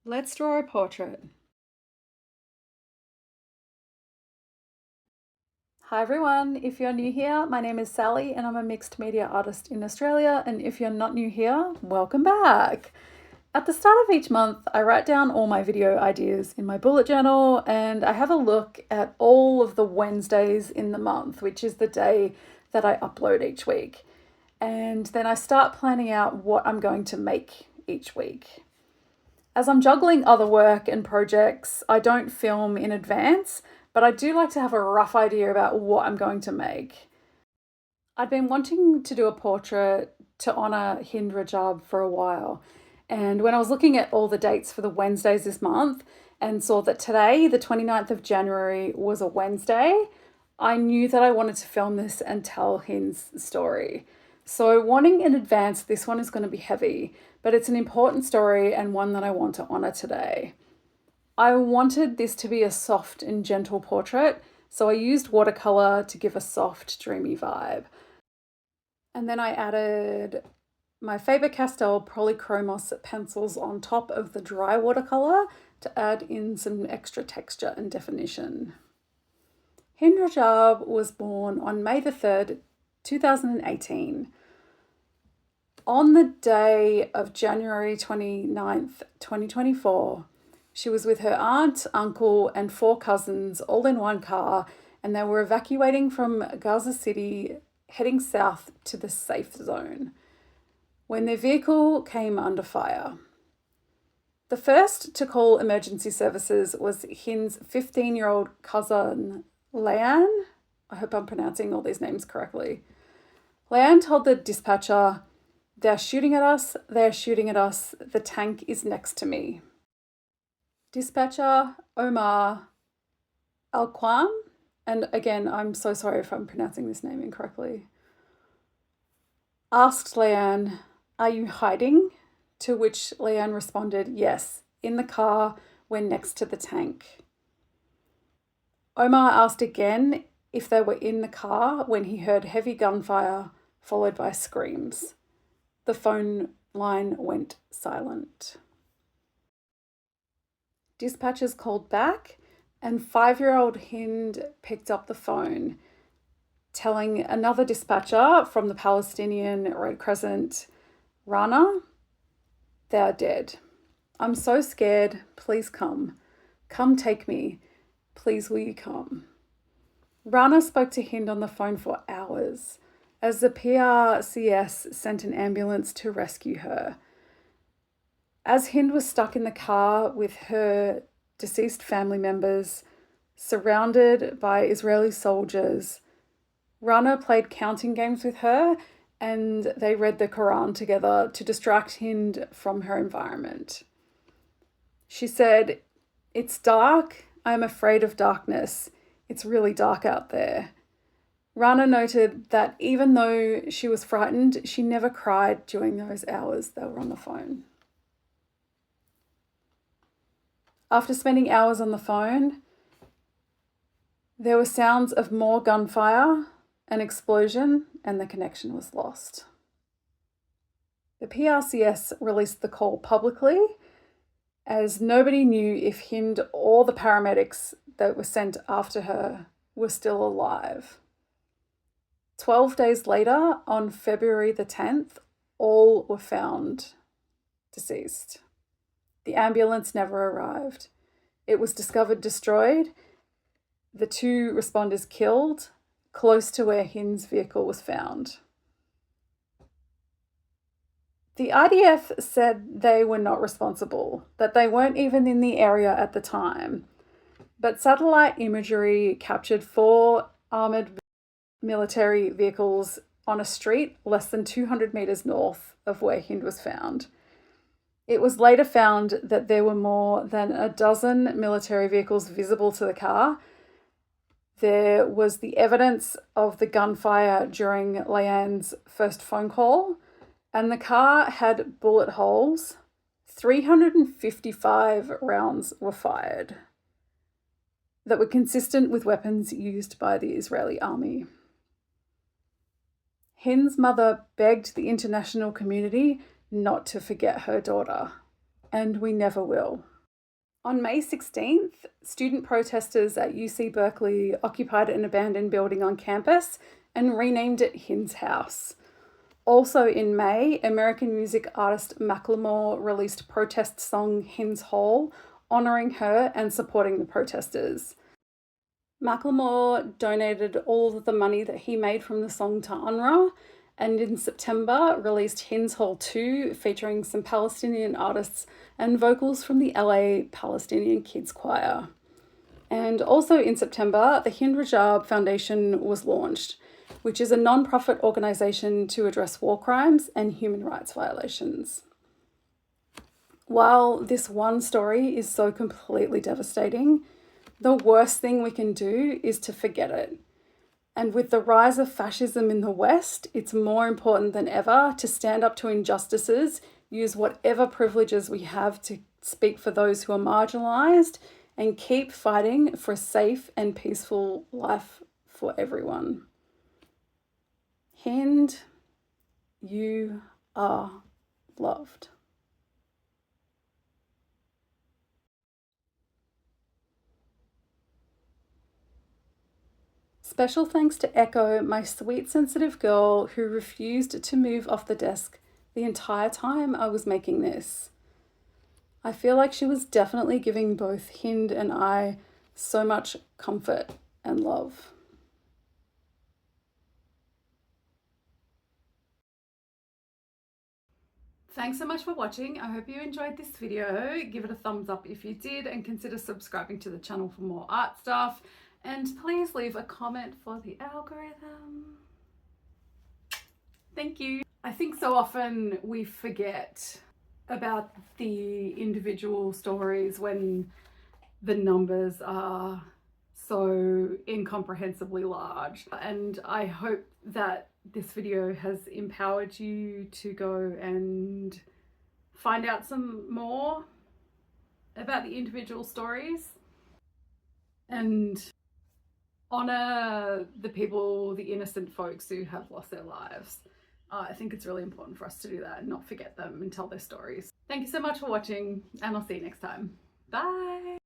Let's draw a portrait. Hi everyone, if you're new here, my name is Sally and I'm a mixed media artist in Australia, and if you're not new here, welcome back. At the start of each month, I write down all my video ideas in my bullet journal and I have a look at all of the Wednesdays in the month, which is the day that I upload each week. And then I start planning out what I'm going to make each week. As I'm juggling other work and projects, I don't film in advance, but I do like to have a rough idea about what I'm going to make. I'd been wanting to do a portrait to honour Hind Rajab for a while, and when I was looking at all the dates for the Wednesdays this month and saw that today, the 29th of January, was a Wednesday, I knew that I wanted to film this and tell Hind's story. So, wanting in advance, this one is going to be heavy, but it's an important story and one that I want to honour today. I wanted this to be a soft and gentle portrait, so I used watercolour to give a soft, dreamy vibe. And then I added my Faber Castell Polychromos pencils on top of the dry watercolour to add in some extra texture and definition. Hind Rajab was born on May the 3rd, 2018. On the day of January 29th, 2024, she was with her aunt, uncle, and 4 cousins all in one car, and they were evacuating from Gaza City, heading south to the safe zone, when their vehicle came under fire. The first to call emergency services was Hind's 15-year-old cousin, Leanne. I hope I'm pronouncing all these names correctly. Leanne told the dispatcher, "They're shooting at us, they're shooting at us, the tank is next to me." Dispatcher Omar Alquam, and again, I'm so sorry if I'm pronouncing this name incorrectly, asked Leanne, "Are you hiding?" To which Leanne responded, "Yes, in the car, we're next to the tank." Omar asked again if they were in the car when he heard heavy gunfire followed by screams. The phone line went silent. Dispatchers called back, and 5-year-old Hind picked up the phone, telling another dispatcher from the Palestinian Red Crescent, "Rana, they are dead. I'm so scared. Please come. Come take me. Please, will you come?" Rana spoke to Hind on the phone for hours as the PRCS sent an ambulance to rescue her. As Hind was stuck in the car with her deceased family members, surrounded by Israeli soldiers, Rana played counting games with her and they read the Quran together to distract Hind from her environment. She said, "It's dark. I'm afraid of darkness. It's really dark out there." Rana noted that even though she was frightened, she never cried during those hours they were on the phone. After spending hours on the phone, there were sounds of more gunfire, an explosion, and the connection was lost. The PRCS released the call publicly as nobody knew if Hind or the paramedics that were sent after her were still alive. 12 days later, on February the 10th, all were found deceased. The ambulance never arrived. It was discovered destroyed, the 2 responders killed, close to where Hind's vehicle was found. The IDF said they were not responsible, that they weren't even in the area at the time. But satellite imagery captured 4 armoured military vehicles on a street less than 200 metres north of where Hind was found. It was later found that there were more than a dozen military vehicles visible to the car. There was the evidence of the gunfire during Leanne's first phone call, and the car had bullet holes. 355 rounds were fired that were consistent with weapons used by the Israeli army. Hind's mother begged the international community not to forget her daughter, and we never will. On May 16th, student protesters at UC Berkeley occupied an abandoned building on campus and renamed it Hind's House. Also in May, American music artist Macklemore released protest song Hind's Hall, honouring her and supporting the protesters. Macklemore donated all of the money that he made from the song to UNRWA, and in September released Hind's Hall 2, featuring some Palestinian artists and vocals from the LA Palestinian Kids Choir. And also in September, the Hind Rajab Foundation was launched, which is a non-profit organisation to address war crimes and human rights violations. While this one story is so completely devastating, the worst thing we can do is to forget it. And with the rise of fascism in the West, it's more important than ever to stand up to injustices, use whatever privileges we have to speak for those who are marginalised, and keep fighting for a safe and peaceful life for everyone. Hind, you are loved. Special thanks to Echo, my sweet sensitive girl who refused to move off the desk the entire time I was making this. I feel like she was definitely giving both Hind and I so much comfort and love. Thanks so much for watching. I hope you enjoyed this video. Give it a thumbs up if you did, and consider subscribing to the channel for more art stuff. And please leave a comment for the algorithm. Thank you. I think so often we forget about the individual stories when the numbers are so incomprehensibly large. And I hope that this video has empowered you to go and find out some more about the individual stories and honour the people, the innocent folks who have lost their lives. I think it's really important for us to do that and not forget them and tell their stories. Thank you so much for watching, and I'll see you next time. Bye!